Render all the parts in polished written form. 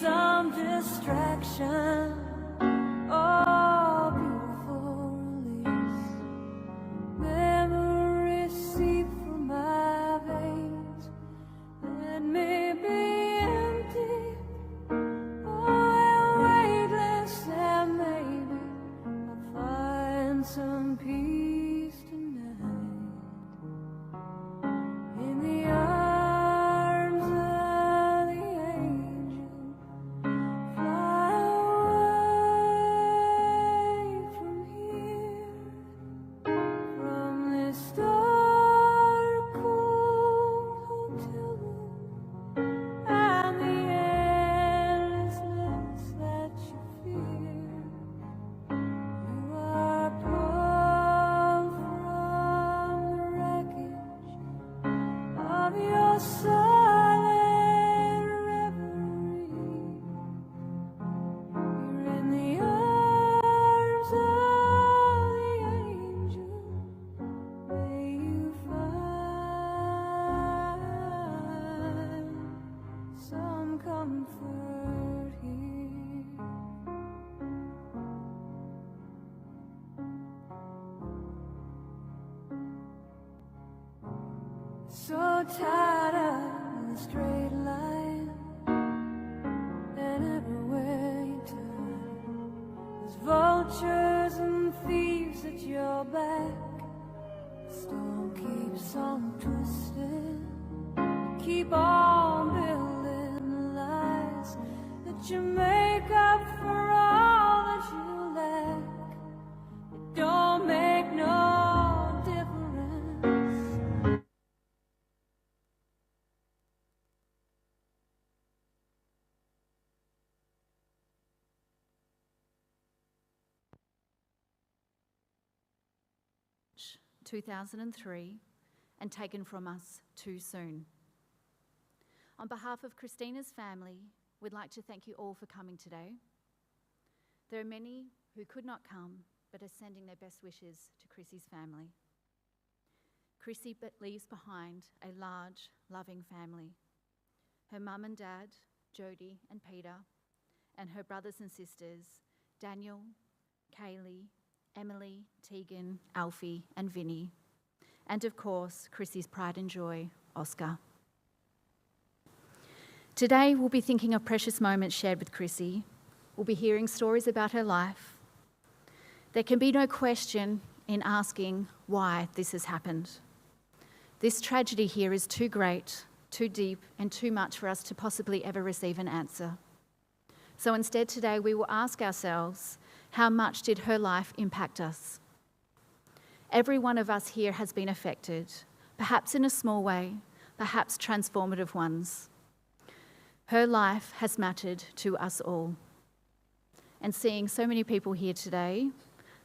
some distraction. Oh, beautiful release. Memories seep through my veins. Let me be empty. Oh, weightless, and maybe I'll find some peace tonight. In the arms of the angel, fly away from here, from this dark, cold hotel room, and the endlessness that you fear. You are pulled from the wreckage of your silent reverie. You're in the arms of the angel. May you find some comfort here. So tired of the straight line, and everywhere you turn, there's vultures and thieves at your back. The storm keeps on twisting. You keep on building the lies that you make up for all that you lack. It don't make no difference. March 2003, and taken from us too soon. On behalf of Christina's family, we'd like to thank you all for coming today. There are many who could not come but are sending their best wishes to Chrissy's family. Chrissy leaves behind a large, loving family. Her mum and dad, Jody and Peter, and her brothers and sisters, Daniel, Kaylee, Emily, Tegan, Alfie and Vinny, and of course, Chrissy's pride and joy, Oscar. Today, we'll be thinking of precious moments shared with Chrissy. We'll be hearing stories about her life. There can be no question in asking why this has happened. This tragedy here is too great, too deep, and too much for us to possibly ever receive an answer. So instead today, we will ask ourselves, how much did her life impact us? Every one of us here has been affected, perhaps in a small way, perhaps transformative ones. Her life has mattered to us all. And seeing so many people here today,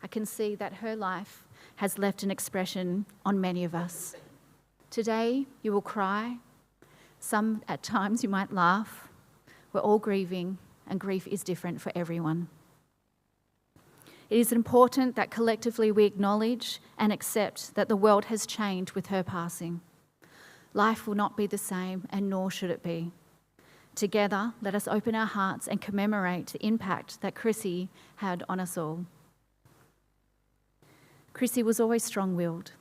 I can see that her life has left an expression on many of us. Today, you will cry. Some, at times, you might laugh. We're all grieving, and grief is different for everyone. It is important that collectively we acknowledge and accept that the world has changed with her passing. Life will not be the same, and nor should it be. Together, let us open our hearts and commemorate the impact that Chrissy had on us all. Chrissy was always strong-willed.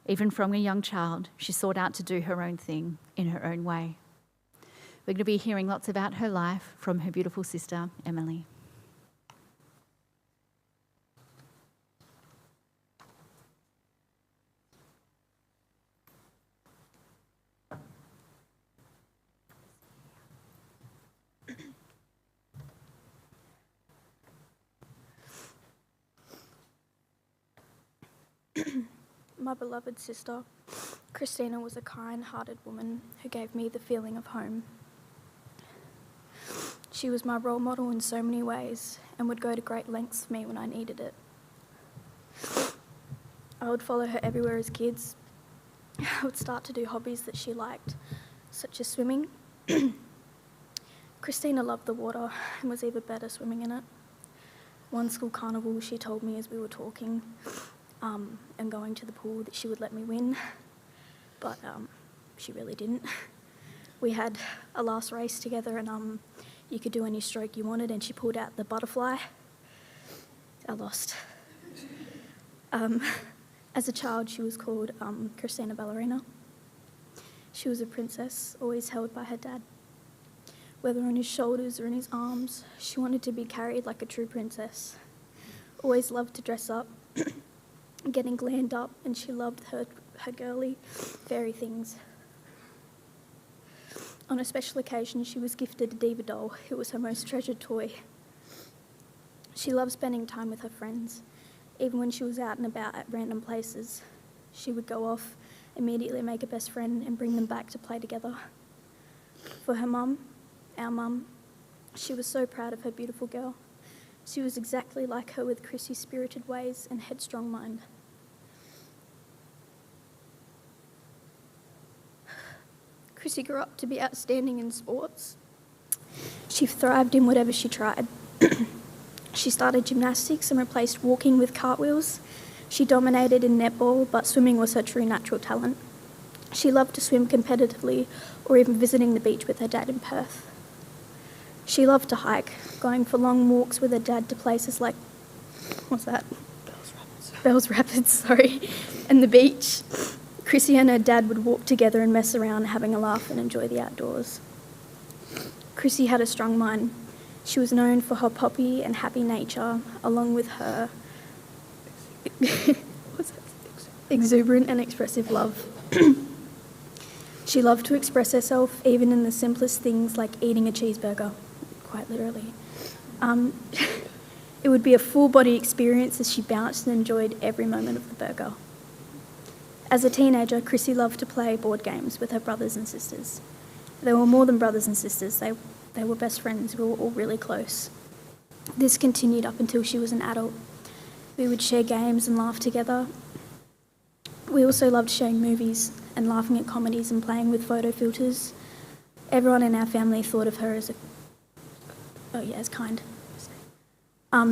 Even from a young child, she sought out to do her own thing in her own way. We're going to be hearing lots about her life from her beautiful sister, Emily. My beloved sister, Christina, was a kind-hearted woman who gave me the feeling of home. She was my role model in so many ways and would go to great lengths for me when I needed it. I would follow her everywhere as kids. I would start to do hobbies that she liked, such as swimming. Christina loved the water and was even better swimming in it. One school carnival, she told me as we were talking and going to the pool that she would let me win, but she really didn't. We had a last race together and You could do any stroke you wanted, and she pulled out the butterfly. I lost. As a child, she was called Christina Ballerina. She was a princess, always held by her dad. Whether on his shoulders or in his arms, she wanted to be carried like a true princess. Always loved to dress up, getting glammed up, and she loved her girly, fairy things. On a special occasion, she was gifted a diva doll. It was her most treasured toy. She loved spending time with her friends. Even when she was out and about at random places, she would go off, immediately make a best friend and bring them back to play together. For her mum, our mum, she was so proud of her beautiful girl. She was exactly like her with Chrissy's spirited ways and headstrong mind. Chrissy grew up to be outstanding in sports. She thrived in whatever she tried. She started gymnastics and replaced walking with cartwheels. She dominated in netball, but swimming was her true natural talent. She loved to swim competitively or even visiting the beach with her dad in Perth. She loved to hike, going for long walks with her dad to places like, what's that? Bells Rapids, sorry, and the beach. Chrissy and her dad would walk together and mess around, having a laugh and enjoy the outdoors. Chrissy had a strong mind. She was known for her poppy and happy nature, along with her exuberant and expressive love. She loved to express herself even in the simplest things like eating a cheeseburger, quite literally. It would be a full-body experience as she bounced and enjoyed every moment of the burger. As a teenager, Chrissy loved to play board games with her brothers and sisters. They were more than brothers and sisters, they were best friends. We were all really close. This continued up until she was an adult. We would share games and laugh together. We also loved sharing movies and laughing at comedies and playing with photo filters. Everyone in our family thought of her as kind.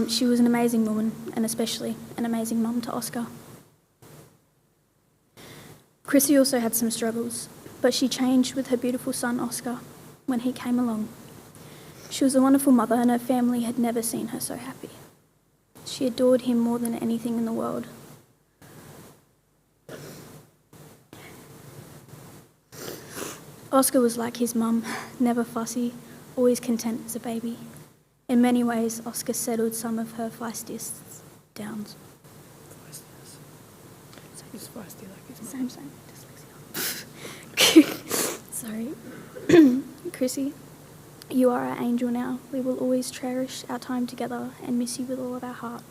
She was an amazing woman, and especially an amazing mum to Oscar. Chrissy also had some struggles, but she changed with her beautiful son Oscar when he came along. She was a wonderful mother, and her family had never seen her so happy. She adored him more than anything in the world. Oscar was like his mum, never fussy, always content as a baby. In many ways, Oscar settled some of her feistiest downs. He's feisty like his Same. Dyslexia. Sorry. Chrissy, you are our angel now. We will always cherish our time together and miss you with all of our heart.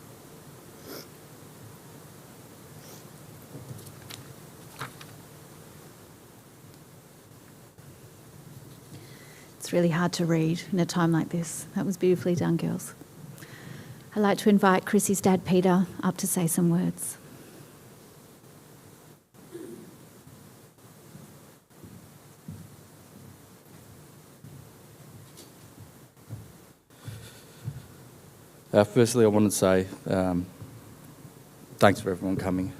It's really hard to read in a time like this. That was beautifully done, girls. I'd like to invite Chrissy's dad, Peter, up to say some words. Firstly, I want to say thanks for everyone coming,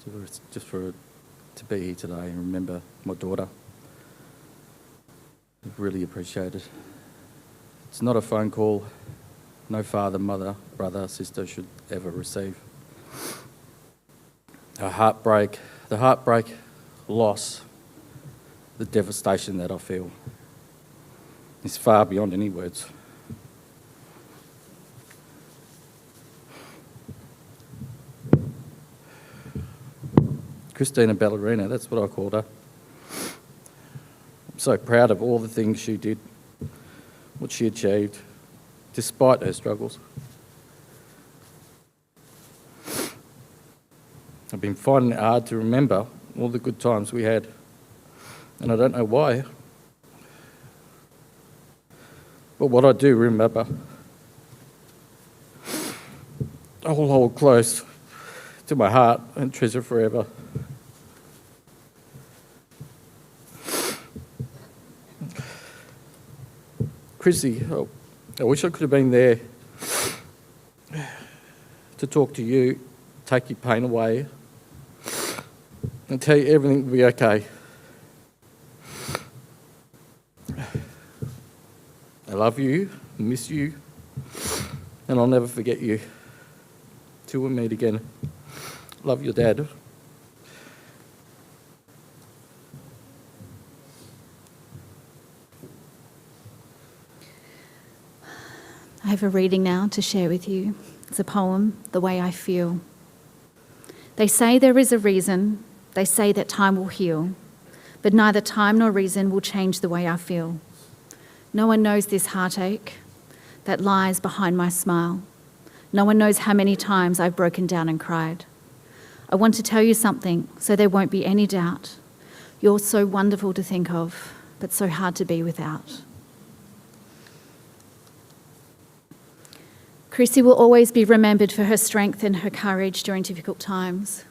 to be here today and remember my daughter. I really appreciate it. It's not a phone call no father, mother, brother, sister should ever receive. The heartbreak, loss, the devastation that I feel is far beyond any words. Christina Ballerina, that's what I called her. I'm so proud of all the things she did, what she achieved, despite her struggles. I've been finding it hard to remember all the good times we had, and I don't know why. But what I do remember, I will hold close to my heart and treasure forever. Chrissy, I wish I could have been there to talk to you, take your pain away, and tell you everything will be okay. I love you, miss you, and I'll never forget you. Till we meet again. Love your dad. I have a reading now to share with you. It's a poem, The Way I Feel. They say there is a reason, they say that time will heal, but neither time nor reason will change the way I feel. No one knows this heartache that lies behind my smile. No one knows how many times I've broken down and cried. I want to tell you something so there won't be any doubt. You're so wonderful to think of, but so hard to be without. Chrissy will always be remembered for her strength and her courage during difficult times.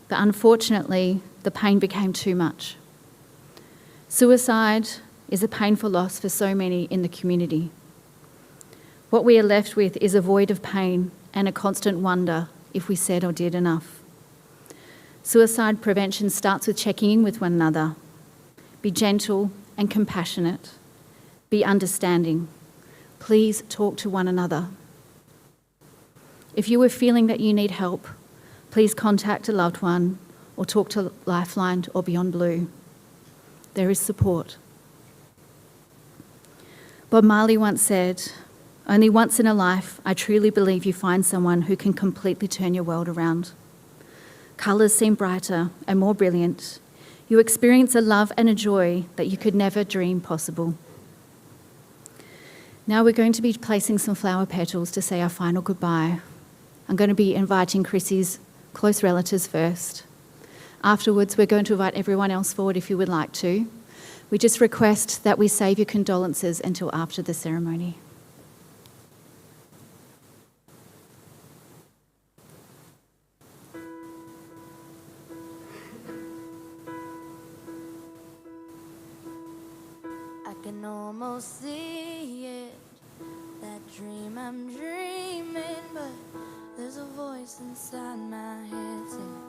But unfortunately, the pain became too much. Suicide is a painful loss for so many in the community. What we are left with is a void of pain and a constant wonder if we said or did enough. Suicide prevention starts with checking in with one another. Be gentle and compassionate. Be understanding. Please talk to one another. If you are feeling that you need help, please contact a loved one or talk to Lifeline or Beyond Blue. There is support. Bob Marley once said, "Only once in a life, I truly believe you find someone who can completely turn your world around. Colours seem brighter and more brilliant. You experience a love and a joy that you could never dream possible." Now we're going to be placing some flower petals to say our final goodbye. I'm going to be inviting Chrissy's close relatives first. Afterwards, we're going to invite everyone else forward if you would like to. We just request that we save your condolences until after the ceremony. I can almost see it, that dream I'm dreaming, but there's a voice inside my head saying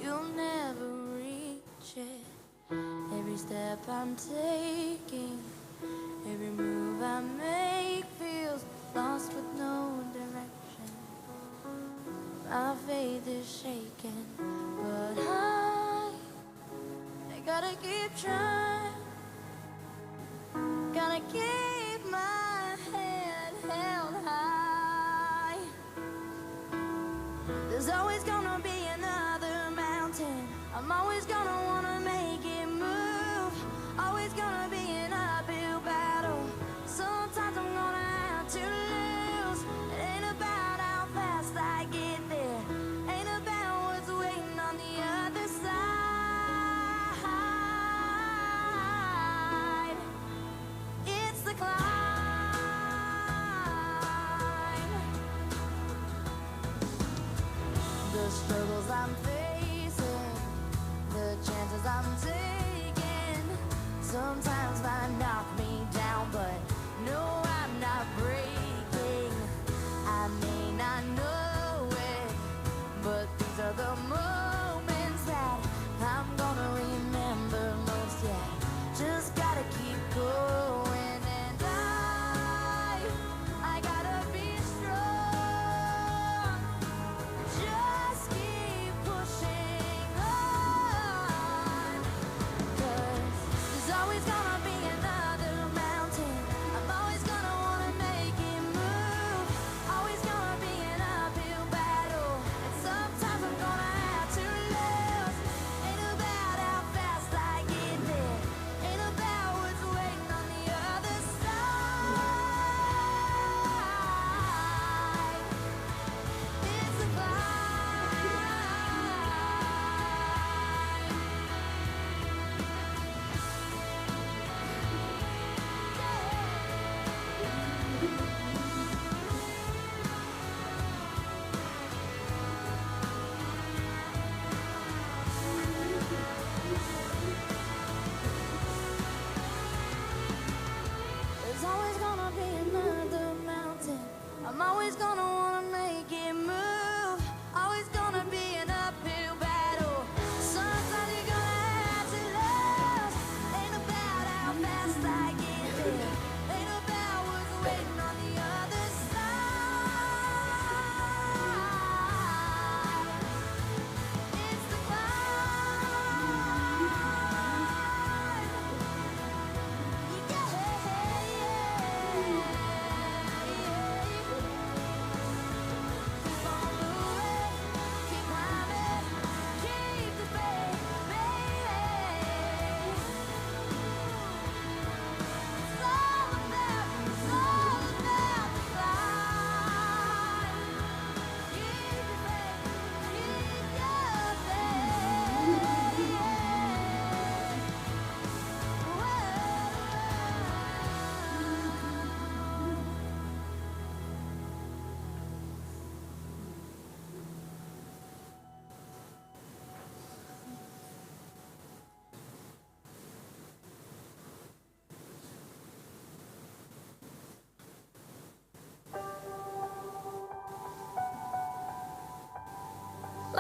you'll never reach it. Every step I'm taking, every move I make feels lost with no direction. My faith is shaking, but I gotta keep trying. Gotta keep my head held high. There's always gonna be another mountain. I'm always gonna wanna make it move. Always gonna be an uphill battle. Sometimes I'm gonna have to lose. It ain't about how fast I get there. Ain't about what's waiting on the other side. It's the climb. The struggles I'm facing, the chances I'm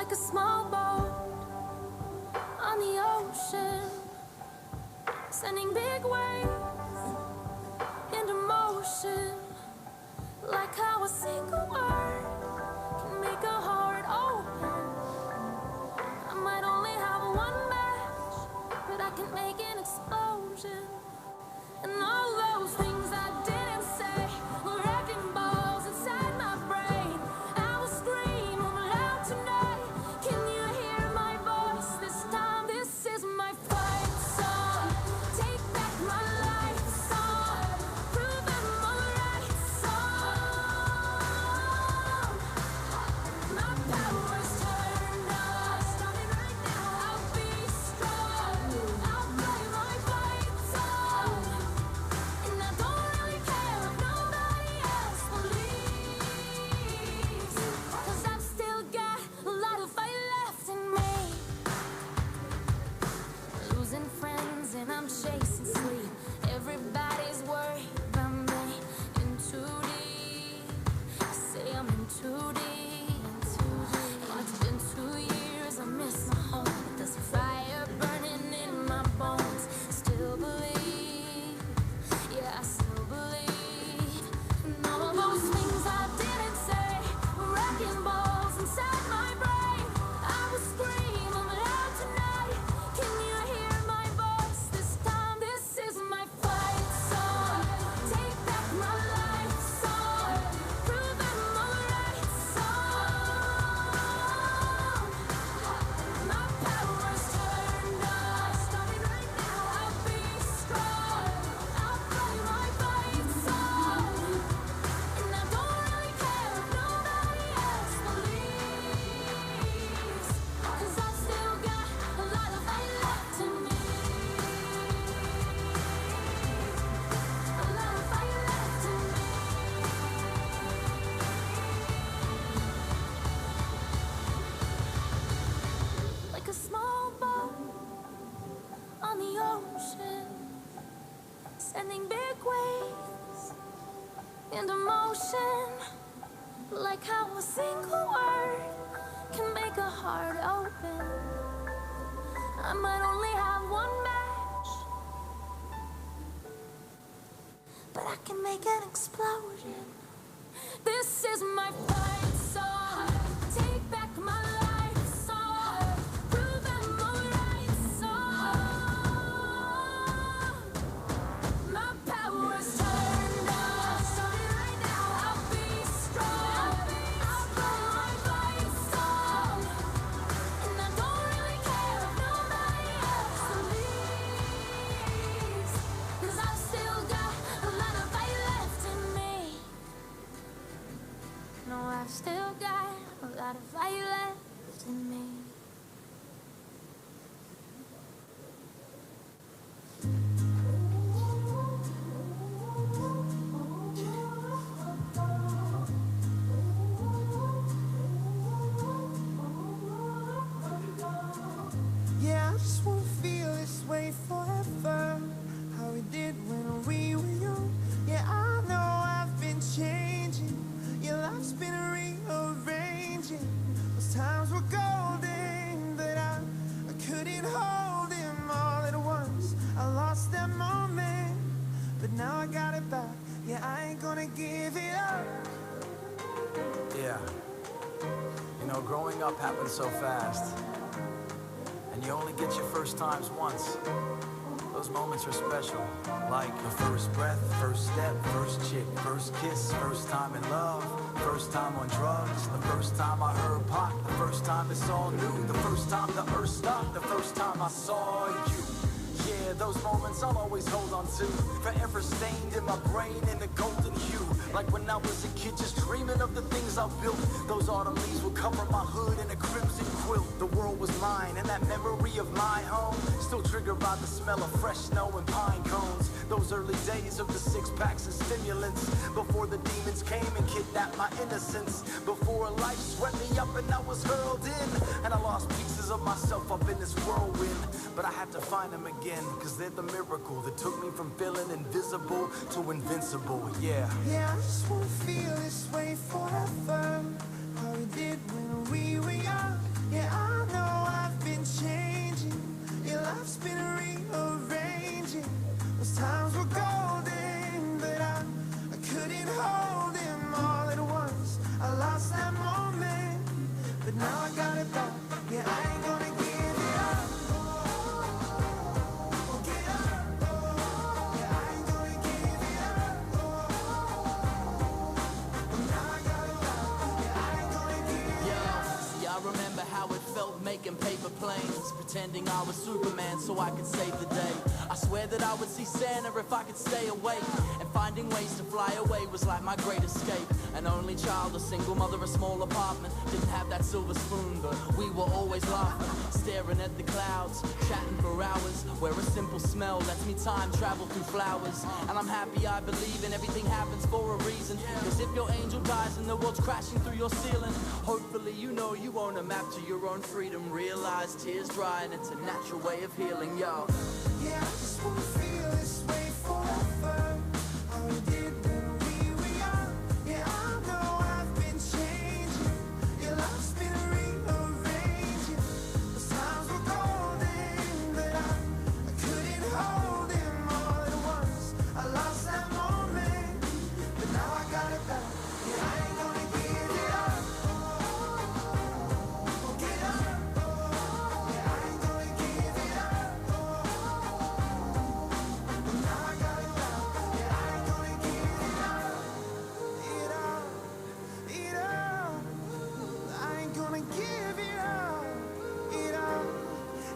like a small boat on the ocean, sending big waves into motion, like how a single word can make a heart open. I might only have one match, but I can make an explosion. And all those things I didn't say were wrecking balls inside my brain. I will scream loud tonight. Can you hear my voice this time? This is my fight song. Take back my life song. Prove I'm alright song. My power's turned on. Starting right now. I'll be strong. I'll play my fight song. And I don't really care if nobody else believes, 'cause I've still got a lot of fight left in me. Losing friends and I'm chasing sleep. Everybody's worried about me. In too deep. Say I'm in too deep. It's been 2 years, I miss my home. But there's a fire burning in my bones. Still believe. Yeah, I still believe. And all those things I didn't say were wrecking balls inside my brain. I will scream loud tonight. Can you hear my voice this time? This is my fight song. Take back my life song. Prove I'm alright song. My power's turned on. Starting right now. I'll be strong. I'll play my fight song. And I don't really care if nobody else believes, 'cause I've still got a lot of fight left in me. A lot of fight left in me. Like a small boat on the ocean, sending big waves into motion, like how a single word can make a heart open. I might only have one match, but I can make an explosion. This is my fight song. Take back my life song. Prove I'm alright song. My power's turned on. Starting right now. I'll be strong. I'll play my fight song. And I don't really care if nobody else believes, 'cause I've still got a lot of fight left in me. No, I've still got a lot of fight left in me. Yeah, I just won't feel this way forever. How we did when we were young. Yeah, I know I've been changing. Your life's been rearranging. Those times were golden, but I couldn't hold them all at once. I lost that moment, but now I got it back. Yeah, I ain't gonna give it up. Yeah. You know, growing up happens so fast. And you only get your first times once. Those moments are special. Like the first breath, first step, first chick, first kiss, first time in love, first time on drugs, the first time I heard pop, the first time it's all new, the first time the earth stopped, the first time I saw you. Yeah, those moments I'll always hold on to. Forever stained in my brain in a golden hue. Like when I was a kid just dreaming of the things I built. Those autumn leaves would cover my hood in a crimson quilt. The world was mine and that memory of my home still triggered by the smell of fresh snow and pine cones. Those early days of the 6-packs and stimulants. Before the demons came and kidnapped my innocence. Before life swept me up and I was hurled in. And I lost pieces of myself up in this whirlwind. But I had to find them again, 'cause they're the miracle that took me from feeling invisible to invincible, yeah. Yeah, I just won't feel this way forever. How we did when we were young. Yeah, I know I've been changing. Your life's been rearranging. Those times were golden, but I couldn't hold them all at once. I lost that moment, but now I got it back. Yeah, I ain't gonna give it up. Oh, get up. Yeah, I ain't gonna give it up. Now I got it back. Yeah, I ain't gonna give it up. Yeah, I remember how it felt making paper planes, pretending I was Superman so I could save the day. I swear that I would see Santa if I could stay awake, and finding ways to fly away was like my great escape. An only child, a single mother, a small apartment, didn't have that silver spoon, but we were always laughing, staring at the clouds, chatting for hours, where a simple smell lets me time travel through flowers. And I'm happy I believe in everything happens for a reason, cause if your angel dies and the world's crashing through your ceiling, hopefully you know you own a map to your own freedom. Realize tears dry and it's a natural way of healing, yo. Yeah, I just wanna feel this way forever. How we did when we were young. Yeah, I know I've been changing. Your life's been rearranging. Those times were golden, but I couldn't hold them all at once. I lost that moment, but now I got it back. Yeah, I ain't gonna give it up. Oh, get up. Yeah, I ain't gonna give it up. Now I got it back. Yeah, I ain't gonna give it up. It up. It up. I ain't gonna give it up. It up.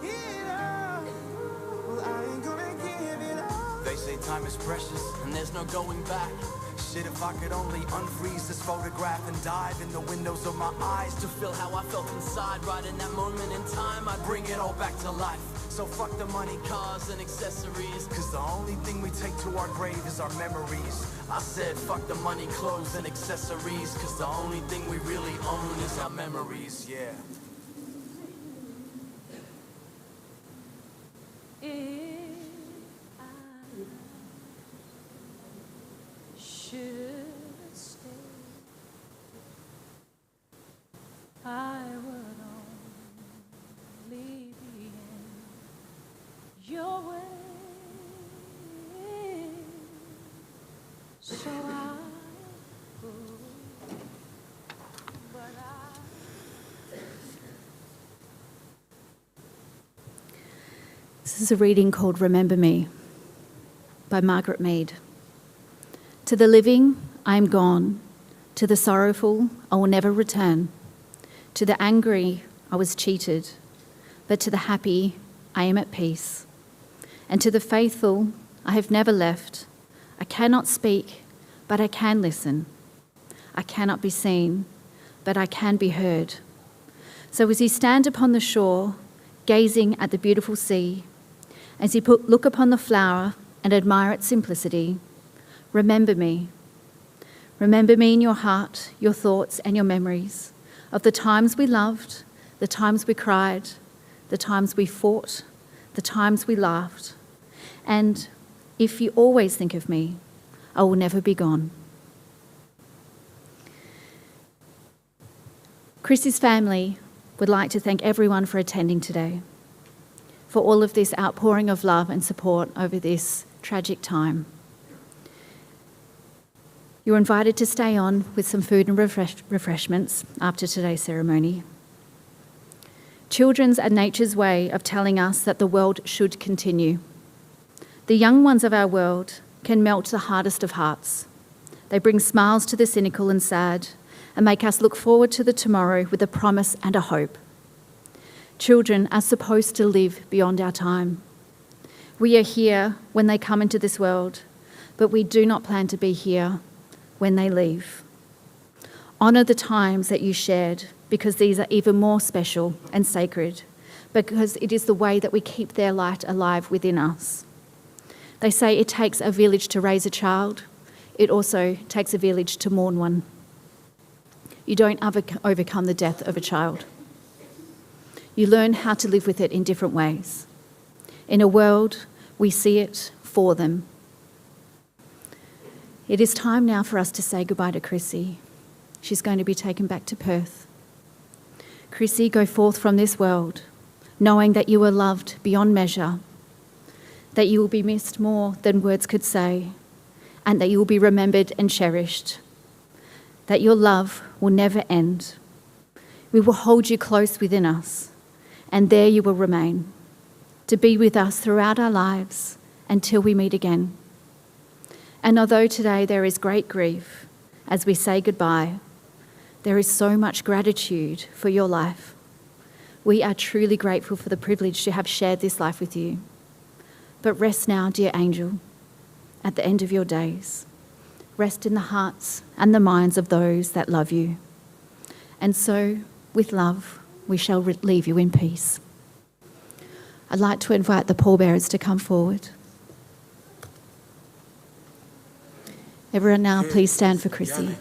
It up. Well, I ain't gonna give it up. They say time is precious. And there's no going back. Shit, if I could only unfreeze this photograph and dive in the windows of my eyes To feel how I felt inside, right in that moment in time, I'd bring it all back to life. So fuck the money, cars and accessories. cause the only thing we take to our grave is our memories. I said fuck the money, clothes and accessories, cause the only thing we really own is our memories. Yeah. Should stay, I would only be in your way. So I go, but This is a reading called Remember Me by Margaret Mead. To the living, I am gone. To the sorrowful, I will never return. To the angry, I was cheated. But to the happy, I am at peace. And to the faithful, I have never left. I cannot speak, but I can listen. I cannot be seen, but I can be heard. So as you stand upon the shore, gazing at the beautiful sea, as you look upon the flower and admire its simplicity, remember me. Remember me in your heart, your thoughts and your memories of the times we loved, the times we cried, the times we fought, the times we laughed. And if you always think of me, I will never be gone. Chrissy's family would like to thank everyone for attending today, for all of this outpouring of love and support over this tragic time. You're invited to stay on with some food and refreshments after today's ceremony. Children's are nature's way of telling us that the world should continue. The young ones of our world can melt the hardest of hearts. They bring smiles to the cynical and sad and make us look forward to the tomorrow with a promise and a hope. Children are supposed to live beyond our time. We are here when they come into this world, but we do not plan to be here when they leave. Honour the times that you shared, because these are even more special and sacred, because it is the way that we keep their light alive within us. They say it takes a village to raise a child. It also takes a village to mourn one. You don't overcome the death of a child. You learn how to live with it in different ways. In a world, we see it for them. It is time now for us to say goodbye to Chrissy. She's going to be taken back to Perth. Chrissy, go forth from this world, knowing that you are loved beyond measure, that you will be missed more than words could say, and that you will be remembered and cherished, that your love will never end. We will hold you close within us, and there you will remain, to be with us throughout our lives until we meet again. And although today there is great grief as we say goodbye, there is so much gratitude for your life. We are truly grateful for the privilege to have shared this life with you. But rest now, dear angel, at the end of your days. Rest in the hearts and the minds of those that love you. And so, with love, we shall leave you in peace. I'd like to invite the pallbearers to come forward. Everyone now, please stand for Chrissy.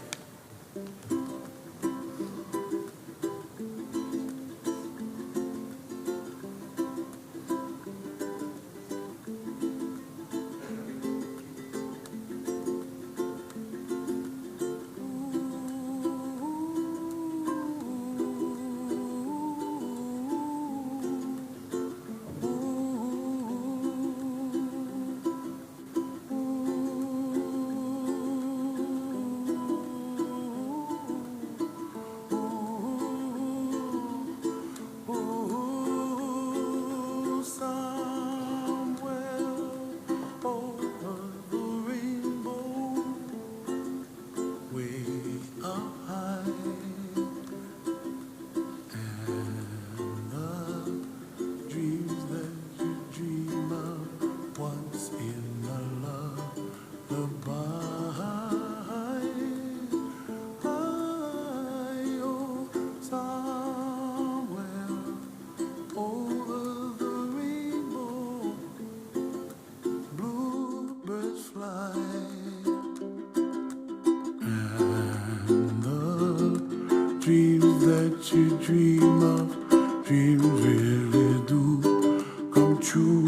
Dreams that you dream of, dreams really do come true.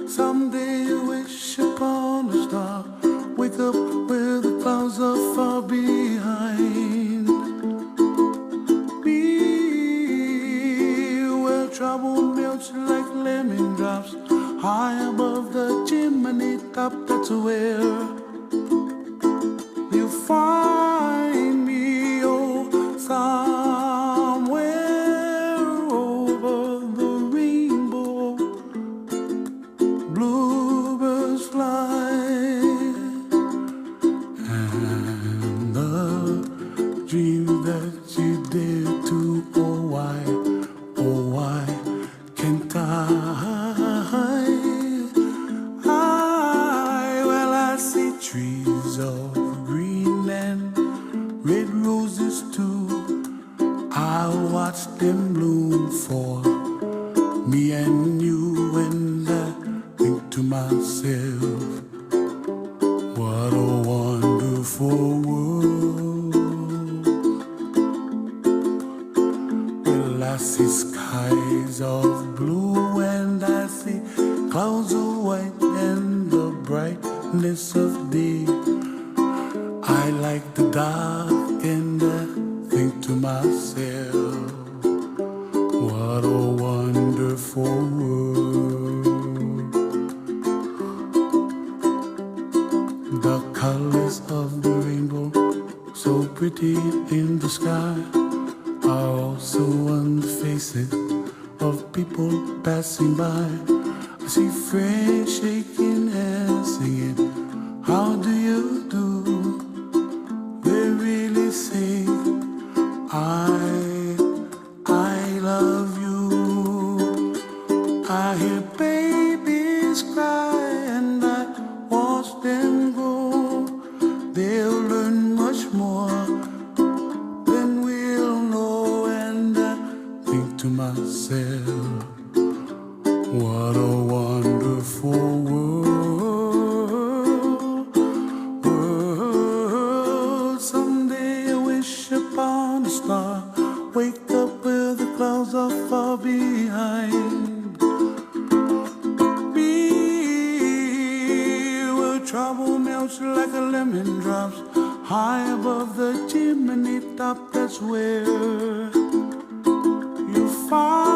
Someday you wish upon a star, wake up where the clouds are far behind me, where trouble melts like lemon drops, high above the chimney top. That's where find me, oh, somewhere over the rainbow. Bluebirds fly, and the dreams that you dare to, oh why can't well, I see trees of green and red roses too. I'll watch them bloom for me and you, and I think to myself, what a wonderful world. Well, I see skies of blue and I see clouds of white and the brightness of day. I like the dark and I think to myself, what a wonderful world. The colors of the rainbow, so pretty in the sky, are also on the faces of people passing by. I see friends shaking hands singing, how do you do? They really say, I love you. I hear babies cry and I watch them grow. They'll learn much more than we'll know, and I think to myself, what a wonderful world. Someday I wish upon a star, wake up where the clouds are far behind me, where trouble melts like a lemon drops, high above the chimney top, that's where you find